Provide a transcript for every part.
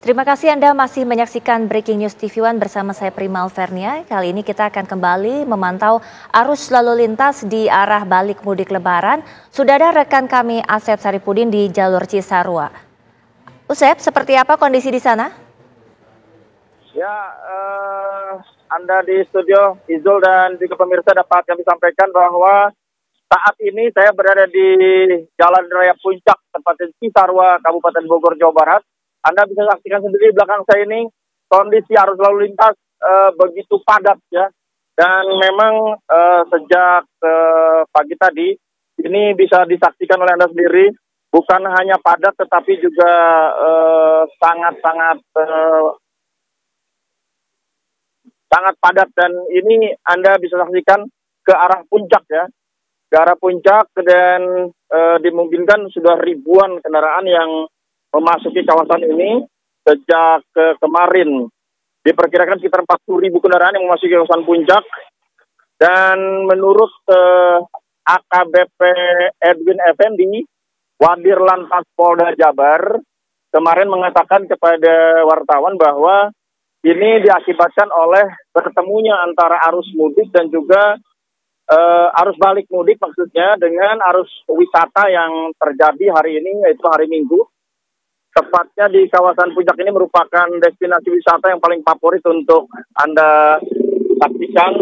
Terima kasih Anda masih menyaksikan Breaking News TV One bersama saya Primal Vernia. Kali ini kita akan kembali memantau arus lalu lintas di arah balik mudik Lebaran. Sudah ada rekan kami Asep Saripudin di jalur Cisarua. Usep, seperti apa kondisi di sana? Ya, Anda di studio, Izul dan juga pemirsa dapat kami sampaikan bahwa saat ini saya berada di Jalan Raya Puncak, tepatnya Cisarua, Kabupaten Bogor, Jawa Barat. Anda bisa saksikan sendiri di belakang saya ini kondisi arus lalu lintas begitu padat ya. Dan memang sejak pagi tadi ini bisa disaksikan oleh Anda sendiri, bukan hanya padat tetapi juga sangat padat, dan ini Anda bisa saksikan ke arah puncak ya. Ke arah puncak, dan dimungkinkan sudah ribuan kendaraan yang memasuki kawasan ini sejak kemarin. Diperkirakan sekitar 40.000 kendaraan yang memasuki kawasan puncak. Dan menurut AKBP Edwin Effendi, Wadir Lantas Polda Jabar, kemarin mengatakan kepada wartawan bahwa ini diakibatkan oleh bertemunya antara arus mudik dan juga arus balik mudik maksudnya dengan arus wisata yang terjadi hari ini, yaitu hari Minggu. Tepatnya di kawasan puncak ini merupakan destinasi wisata yang paling favorit untuk Anda saksikan.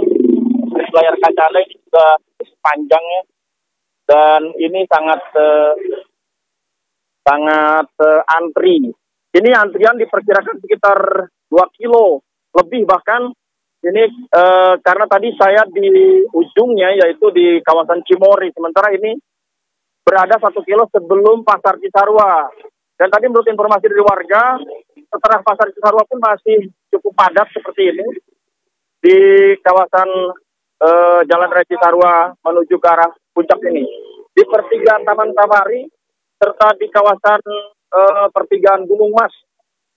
Di layar kaca Anda ini juga panjangnya, dan ini sangat antri. Ini antrian diperkirakan sekitar 2 kilo lebih bahkan. Ini karena tadi saya di ujungnya, yaitu di kawasan Cimory, sementara ini berada 1 kilo sebelum Pasar Cisarua. Dan tadi menurut informasi dari warga, setelah Pasar Cisarua pun masih cukup padat seperti ini di kawasan Jalan Raya Cisarua menuju ke arah puncak ini. Di pertigaan Taman Safari serta di kawasan pertigaan Gunung Mas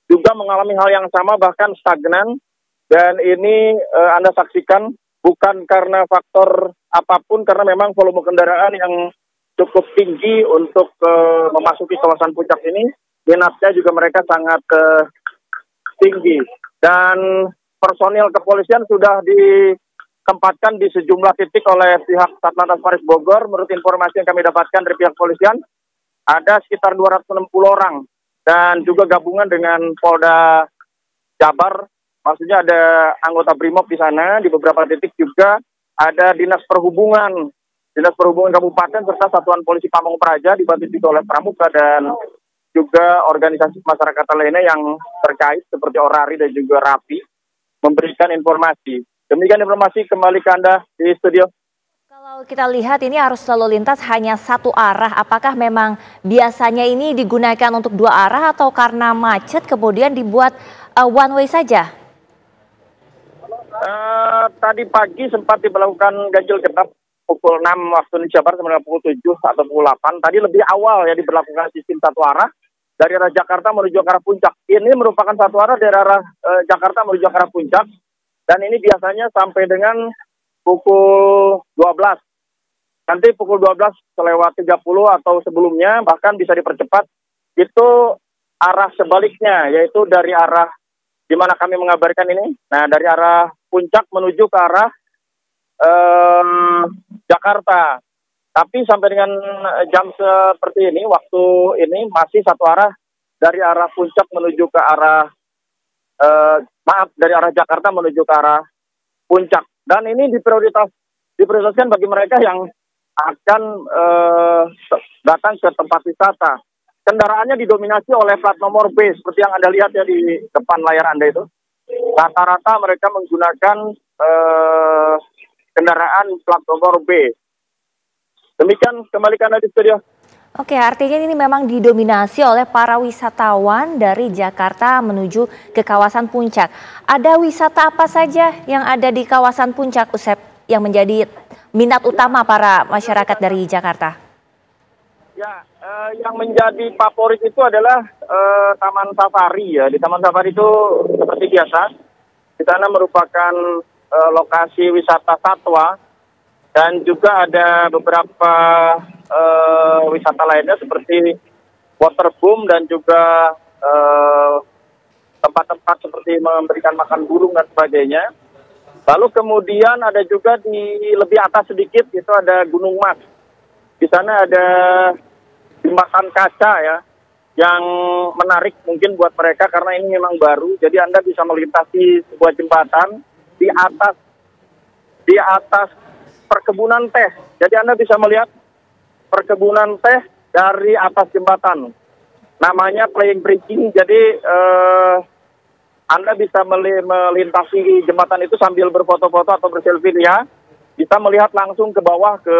juga mengalami hal yang sama, bahkan stagnan. Dan ini Anda saksikan bukan karena faktor apapun, karena memang volume kendaraan yang cukup tinggi untuk memasuki kawasan puncak ini. Minatnya juga mereka sangat tinggi. Dan personil kepolisian sudah ditempatkan di sejumlah titik oleh pihak Satlantas Polres Bogor. Menurut informasi yang kami dapatkan dari pihak kepolisian, ada sekitar 260 orang. Dan juga gabungan dengan Polda Jabar, maksudnya ada anggota BRIMOB di sana. Di beberapa titik juga ada Dinas Perhubungan Kabupaten serta Satuan Polisi Pamong Praja, dibantu juga oleh Pramuka dan juga organisasi masyarakat lainnya yang terkait seperti Orari dan juga Rapi memberikan informasi. Demikian informasi, kembali ke Anda di studio. Kalau kita lihat ini arus lalu lintas hanya satu arah, apakah memang biasanya ini digunakan untuk 2 arah atau karena macet kemudian dibuat one way saja? Tadi pagi sempat diberlakukan ganjil genap pukul 6 waktu Indonesia Barat sampai pukul 7 atau pukul 8. Tadi lebih awal ya diberlakukan sistem satu arah dari arah Jakarta menuju ke arah puncak. Ini merupakan satu arah dari arah Jakarta menuju ke arah puncak. Dan ini biasanya sampai dengan pukul 12. Nanti pukul 12 lewat 30 atau sebelumnya bahkan bisa dipercepat. Itu arah sebaliknya, yaitu dari arah di mana kami mengabarkan ini. Nah, dari arah puncak menuju ke arah Jakarta. Tapi sampai dengan jam seperti ini, waktu ini masih satu arah dari arah puncak menuju ke arah dari arah Jakarta menuju ke arah puncak. Dan ini diprioritaskan bagi mereka yang akan datang ke tempat wisata. Kendaraannya didominasi oleh plat nomor B, seperti yang Anda lihat ya di depan layar Anda itu. Rata-rata mereka menggunakan kendaraan plat nomor B. Demikian, kembali ke Anda di studio. Oke, artinya ini memang didominasi oleh para wisatawan dari Jakarta menuju ke kawasan puncak. Ada wisata apa saja yang ada di kawasan puncak, Usep, yang menjadi minat utama para masyarakat dari Jakarta? Ya, yang menjadi favorit itu adalah Taman Safari ya. Di Taman Safari itu seperti biasa, di sana merupakan lokasi wisata satwa, dan juga ada beberapa wisata lainnya seperti waterboom dan juga tempat-tempat seperti memberikan makan burung dan sebagainya. Lalu kemudian ada juga di lebih atas sedikit itu ada Gunung Mas. Di sana ada jembatan kaca ya, yang menarik mungkin buat mereka karena ini memang baru. Jadi Anda bisa melintasi sebuah jembatan di atas perkebunan teh. Jadi Anda bisa melihat perkebunan teh dari atas jembatan. Namanya Playing Bridging. Jadi Anda bisa melintasi jembatan itu sambil berfoto-foto atau berselfie ya. Bisa melihat langsung ke bawah ke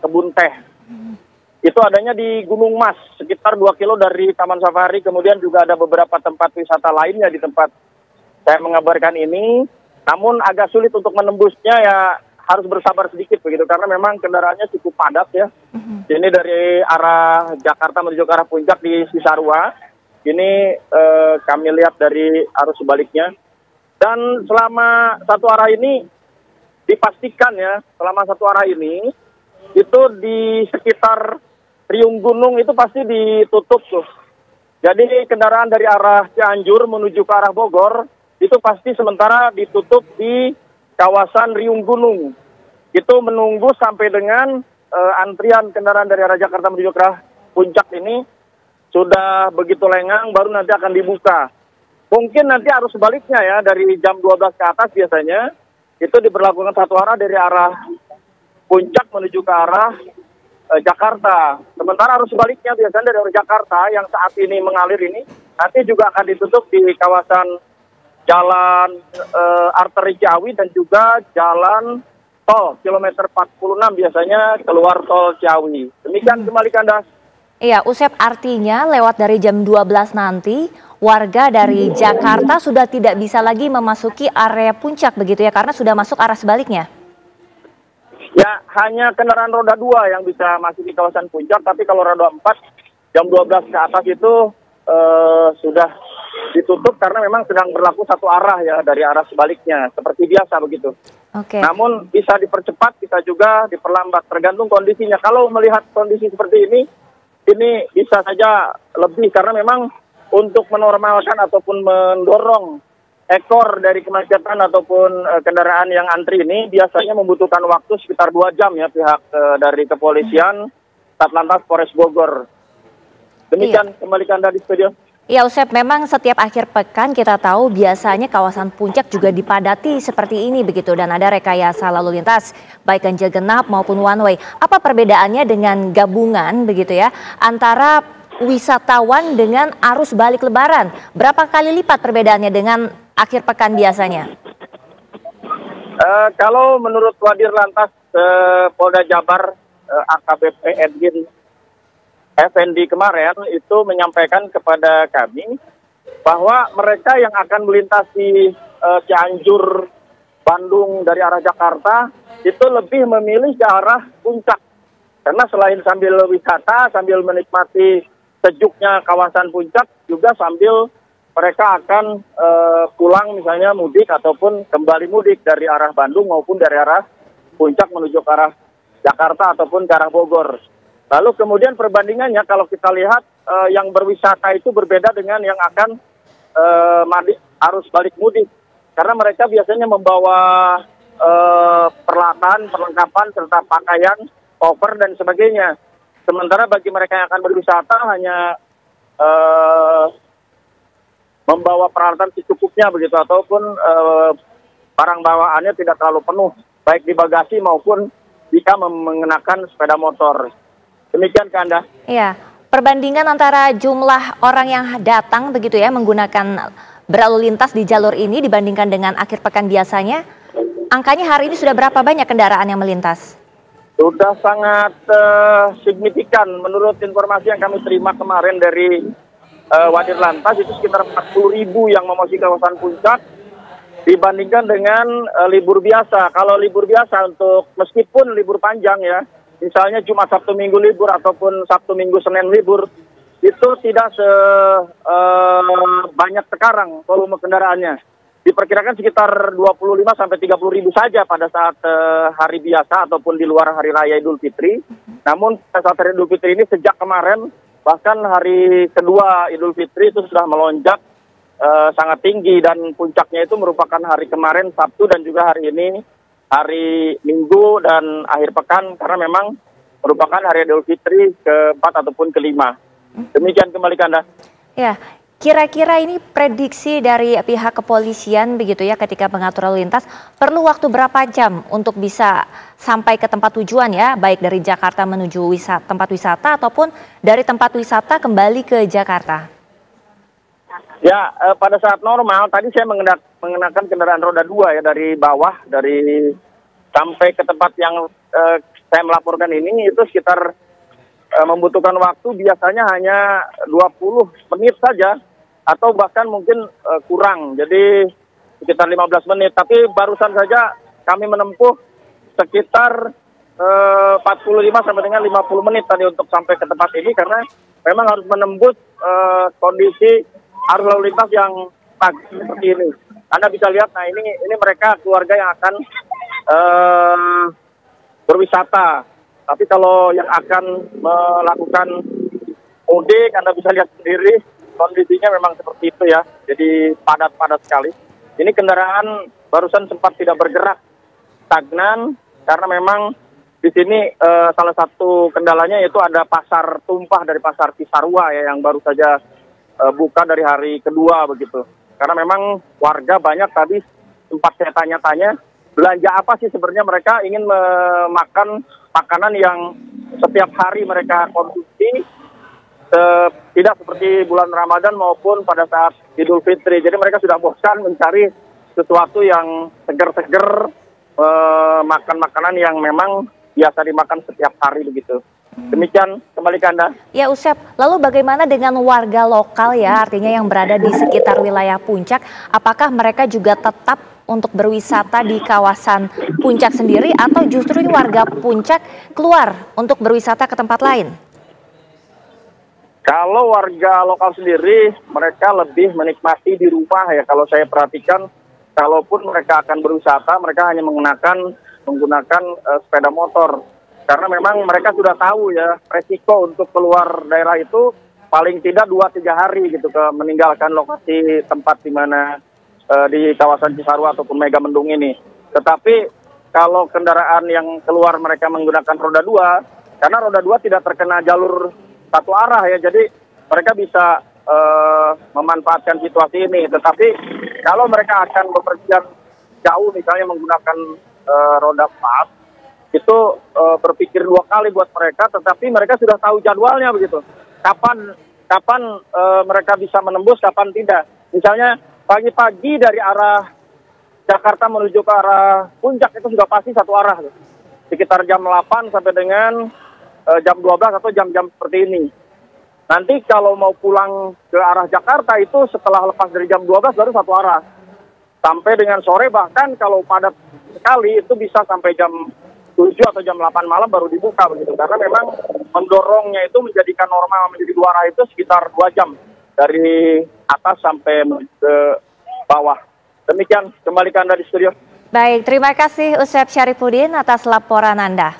kebun teh. Itu adanya di Gunung Mas, sekitar 2 kilo dari Taman Safari. Kemudian juga ada beberapa tempat wisata lainnya di tempat saya mengabarkan ini. Namun agak sulit untuk menembusnya ya, harus bersabar sedikit begitu. Karena memang kendaraannya cukup padat ya. Ini dari arah Jakarta menuju ke arah Puncak di Cisarua. Ini kami lihat dari arus sebaliknya. Dan selama satu arah ini, dipastikan ya, selama satu arah ini, itu di sekitar Riung Gunung itu pasti ditutup tuh. Jadi kendaraan dari arah Cianjur menuju ke arah Bogor itu pasti sementara ditutup di kawasan Riung Gunung. Itu menunggu sampai dengan antrian kendaraan dari arah Jakarta menuju ke arah Puncak ini sudah begitu lengang, baru nanti akan dibuka. Mungkin nanti arus sebaliknya ya, dari jam 12 ke atas biasanya itu diberlakukan satu arah dari arah Puncak menuju ke arah Jakarta. Sementara arus sebaliknya biasanya dari arah Jakarta yang saat ini mengalir ini nanti juga akan ditutup di kawasan jalan arteri Ciawi dan juga jalan tol kilometer 46 biasanya keluar tol Ciawi. Demikian kembali Kandas. Iya, Usep, artinya lewat dari jam 12 nanti warga dari Jakarta sudah tidak bisa lagi memasuki area Puncak begitu ya, karena sudah masuk arah sebaliknya. Ya, hanya kendaraan roda 2 yang bisa masuk di kawasan Puncak, tapi kalau roda 4 jam 12 ke atas itu sudah ditutup karena memang sedang berlaku satu arah ya, dari arah sebaliknya, seperti biasa begitu. Oke. Namun bisa dipercepat, bisa juga diperlambat, tergantung kondisinya. Kalau melihat kondisi seperti ini bisa saja lebih, karena memang untuk menormalkan ataupun mendorong ekor dari kemacetan ataupun kendaraan yang antri ini biasanya membutuhkan waktu sekitar 2 jam ya pihak dari kepolisian Satlantas Polres Bogor. Demikian kembali ke Anda di studio. Ya Usep, memang setiap akhir pekan kita tahu biasanya kawasan Puncak juga dipadati seperti ini begitu dan ada rekayasa lalu lintas baik ganjil genap maupun one way. Apa perbedaannya dengan gabungan begitu ya antara wisatawan dengan arus balik Lebaran? Berapa kali lipat perbedaannya dengan akhir pekan biasanya? Kalau menurut Wadir Lantas Polda Jabar AKBP Edwin Effendi kemarin itu menyampaikan kepada kami bahwa mereka yang akan melintasi Cianjur, Bandung dari arah Jakarta itu lebih memilih ke arah Puncak. Karena selain sambil wisata, sambil menikmati sejuknya kawasan Puncak, juga sambil mereka akan pulang misalnya mudik ataupun kembali mudik dari arah Bandung maupun dari arah Puncak menuju ke arah Jakarta ataupun ke arah Bogor. Lalu kemudian perbandingannya kalau kita lihat yang berwisata itu berbeda dengan yang akan arus balik mudik. Karena mereka biasanya membawa peralatan, perlengkapan, serta pakaian, koper dan sebagainya. Sementara bagi mereka yang akan berwisata hanya membawa peralatan secukupnya begitu, ataupun barang bawaannya tidak terlalu penuh, baik di bagasi maupun jika mengenakan sepeda motor. Demikian ke Anda. Iya, perbandingan antara jumlah orang yang datang begitu ya menggunakan berlalu lintas di jalur ini dibandingkan dengan akhir pekan biasanya, angkanya hari ini sudah berapa banyak kendaraan yang melintas? Sudah sangat signifikan. Menurut informasi yang kami terima kemarin dari Wadir Lantas itu sekitar 40.000 yang memasuki kawasan Puncak dibandingkan dengan libur biasa. Kalau libur biasa untuk meskipun libur panjang ya, misalnya Jumat Sabtu Minggu libur ataupun Sabtu Minggu Senin libur, itu tidak sebanyak sekarang volume kendaraannya. Diperkirakan sekitar 25 sampai 30.000 saja pada saat hari biasa ataupun di luar hari raya Idul Fitri. Namun pada saat hari Idul Fitri ini sejak kemarin bahkan hari kedua Idul Fitri itu sudah melonjak sangat tinggi dan puncaknya itu merupakan hari kemarin Sabtu dan juga hari ini hari Minggu dan akhir pekan karena memang merupakan hari Idul Fitri keempat ataupun kelima. Demikian kembali ke Anda. Ya, kira-kira ini prediksi dari pihak kepolisian begitu ya ketika mengatur lalu lintas perlu waktu berapa jam untuk bisa sampai ke tempat tujuan ya, baik dari Jakarta menuju tempat wisata ataupun dari tempat wisata kembali ke Jakarta? Ya, pada saat normal tadi saya mengenakan kendaraan roda 2 ya dari bawah, dari sampai ke tempat yang saya melaporkan ini itu sekitar membutuhkan waktu biasanya hanya 20 menit saja atau bahkan mungkin kurang, jadi sekitar 15 menit. Tapi barusan saja kami menempuh sekitar 45 sampai dengan 50 menit tadi untuk sampai ke tempat ini karena memang harus menembus kondisi arus lalu lintas yang pagi seperti ini. Anda bisa lihat, nah ini mereka keluarga yang akan berwisata. Tapi kalau yang akan melakukan mudik, Anda bisa lihat sendiri kondisinya memang seperti itu ya. Jadi padat-padat sekali. Ini kendaraan barusan sempat tidak bergerak, stagnan karena memang di sini salah satu kendalanya yaitu ada pasar tumpah dari pasar Cisarua ya yang baru saja buka dari hari kedua begitu. Karena memang warga banyak tadi sempat saya tanya-tanya belanja apa sih sebenarnya mereka ingin memakan makanan yang setiap hari mereka konsumsi, tidak seperti bulan Ramadan maupun pada saat Idul Fitri. Jadi mereka sudah bosan mencari sesuatu yang seger-seger, makan makanan yang memang biasa dimakan setiap hari begitu. Demikian, kembali ke Anda. Ya Usep, lalu bagaimana dengan warga lokal ya, artinya yang berada di sekitar wilayah Puncak, apakah mereka juga tetap untuk berwisata di kawasan Puncak sendiri atau justru ini warga Puncak keluar untuk berwisata ke tempat lain? Kalau warga lokal sendiri, mereka lebih menikmati di rumah ya. Kalau saya perhatikan, kalaupun mereka akan berwisata, mereka hanya menggunakan sepeda motor. Karena memang mereka sudah tahu ya, resiko untuk keluar daerah itu paling tidak 2-3 hari gitu ke meninggalkan lokasi tempat di mana di kawasan Cisarua ataupun Megamendung ini. Tetapi kalau kendaraan yang keluar mereka menggunakan roda 2, karena roda 2 tidak terkena jalur satu arah ya, jadi mereka bisa memanfaatkan situasi ini. Tetapi kalau mereka akan bepergian jauh misalnya menggunakan roda 4, itu berpikir 2 kali buat mereka, tetapi mereka sudah tahu jadwalnya begitu. Kapan mereka bisa menembus, kapan tidak. Misalnya pagi-pagi dari arah Jakarta menuju ke arah Puncak itu sudah pasti satu arah. Sekitar jam 8 sampai dengan jam 12 atau jam-jam seperti ini. Nanti kalau mau pulang ke arah Jakarta itu setelah lepas dari jam 12 baru satu arah. Sampai dengan sore bahkan kalau padat sekali itu bisa sampai jam 7 atau jam 8 malam baru dibuka begitu. Karena memang mendorongnya itu menjadikan normal menjadi 2 arah itu sekitar 2 jam dari atas sampai ke bawah. Demikian, kembali ke Anda di studio. Baik, terima kasih Usep Syarifudin atas laporan Anda.